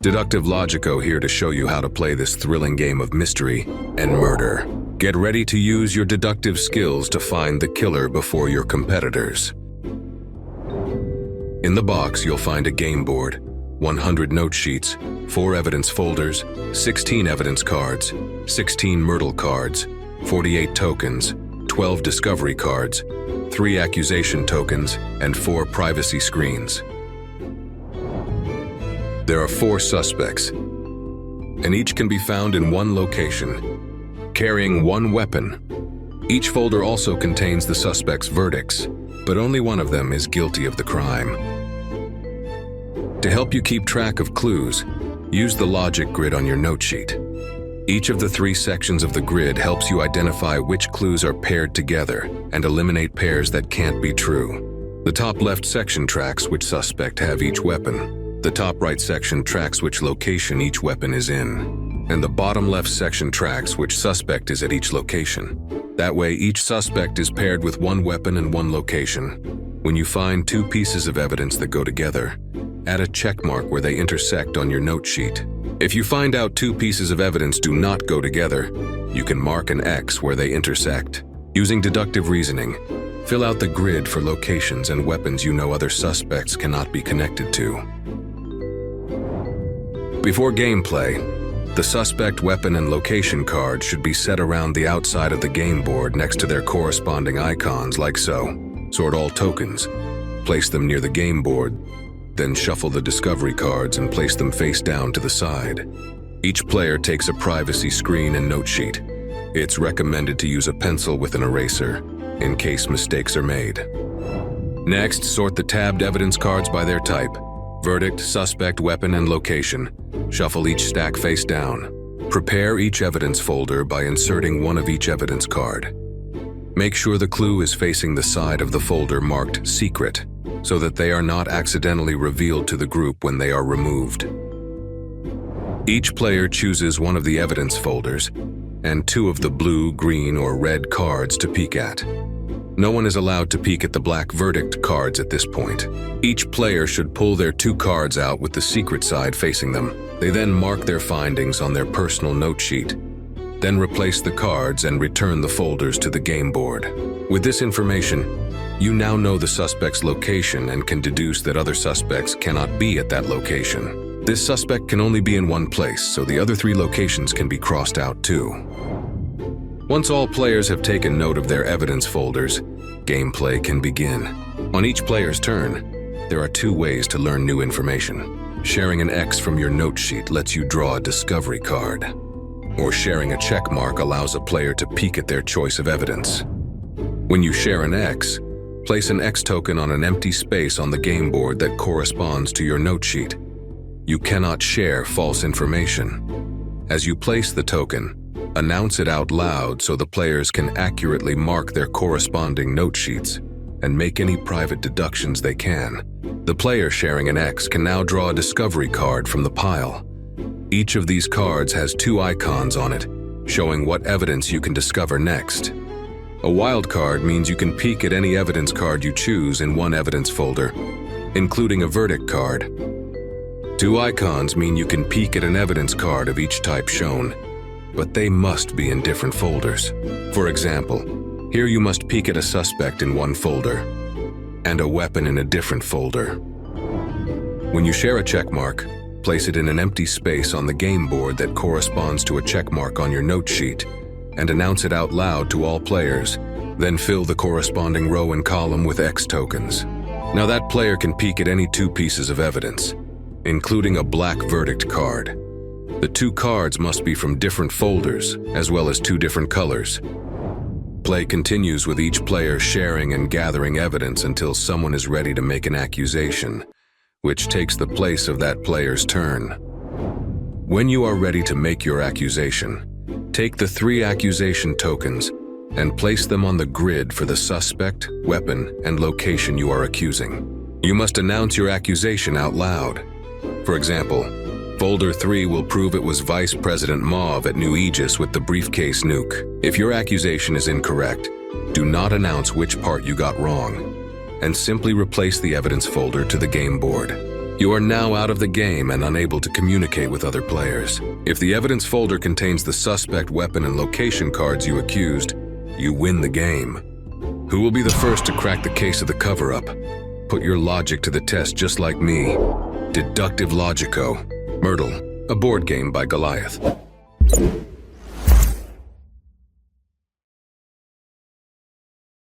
Deductive Logico here to show you how to play this thrilling game of mystery and murder. Get ready to use your deductive skills to find the killer before your competitors. In the box, you'll find a game board, 100 note sheets, 4 evidence folders, 16 evidence cards, 16 Murdle cards, 48 tokens, 12 discovery cards, 3 accusation tokens, and 4 privacy screens. There are 4 suspects, and each can be found in one location, carrying one weapon. Each folder also contains the suspect's verdicts, but only one of them is guilty of the crime. To help you keep track of clues, use the logic grid on your note sheet. Each of the 3 sections of the grid helps you identify which clues are paired together and eliminate pairs that can't be true. The top left section tracks which suspect have each weapon. The top right section tracks which location each weapon is in. And the bottom left section tracks which suspect is at each location. That way, each suspect is paired with one weapon and one location. When you find 2 pieces of evidence that go together, add a check mark where they intersect on your note sheet. If you find out 2 pieces of evidence do not go together, you can mark an X where they intersect. Using deductive reasoning, fill out the grid for locations and weapons you know other suspects cannot be connected to. Before gameplay, the suspect weapon and location card should be set around the outside of the game board next to their corresponding icons like so. Sort all tokens, place them near the game board, then shuffle the discovery cards and place them face down to the side. Each player takes a privacy screen and note sheet. It's recommended to use a pencil with an eraser, in case mistakes are made. Next, sort the tabbed evidence cards by their type: verdict, suspect, weapon, and location. Shuffle each stack face down. Prepare each evidence folder by inserting one of each evidence card. Make sure the clue is facing the side of the folder marked secret, so that they are not accidentally revealed to the group when they are removed. Each player chooses one of the evidence folders and 2 of the blue, green, or red cards to peek at. No one is allowed to peek at the black verdict cards at this point. Each player should pull their 2 cards out with the secret side facing them. They then mark their findings on their personal note sheet. Then replace the cards and return the folders to the game board. With this information, you now know the suspect's location and can deduce that other suspects cannot be at that location. This suspect can only be in one place, so the other 3 locations can be crossed out too. Once all players have taken note of their evidence folders, gameplay can begin. On each player's turn, there are 2 ways to learn new information. Sharing an X from your note sheet lets you draw a discovery card, or sharing a check mark allows a player to peek at their choice of evidence. When you share an X, place an X token on an empty space on the game board that corresponds to your note sheet. You cannot share false information. As you place the token, announce it out loud so the players can accurately mark their corresponding note sheets and make any private deductions they can. The player sharing an X can now draw a discovery card from the pile. Each of these cards has 2 icons on it, showing what evidence you can discover next. A wild card means you can peek at any evidence card you choose in one evidence folder, including a verdict card. 2 icons mean you can peek at an evidence card of each type shown, but they must be in different folders. For example, here you must peek at a suspect in one folder and a weapon in a different folder. When you share a check mark, place it in an empty space on the game board that corresponds to a check mark on your note sheet and announce it out loud to all players. Then fill the corresponding row and column with X tokens. Now that player can peek at any 2 pieces of evidence, including a black verdict card. The 2 cards must be from different folders, as well as 2 different colors. Play continues with each player sharing and gathering evidence until someone is ready to make an accusation, which takes the place of that player's turn. When you are ready to make your accusation, take the 3 accusation tokens and place them on the grid for the suspect, weapon, and location you are accusing. You must announce your accusation out loud. For example, Folder 3 will prove it was Vice President Mauve at New Aegis with the briefcase nuke. If your accusation is incorrect, do not announce which part you got wrong, and simply replace the evidence folder to the game board. You are now out of the game and unable to communicate with other players. If the evidence folder contains the suspect weapon and location cards you accused, you win the game. Who will be the first to crack the case of the cover-up? Put your logic to the test just like me. Deductive Logico. Murdle, a board game by Goliath.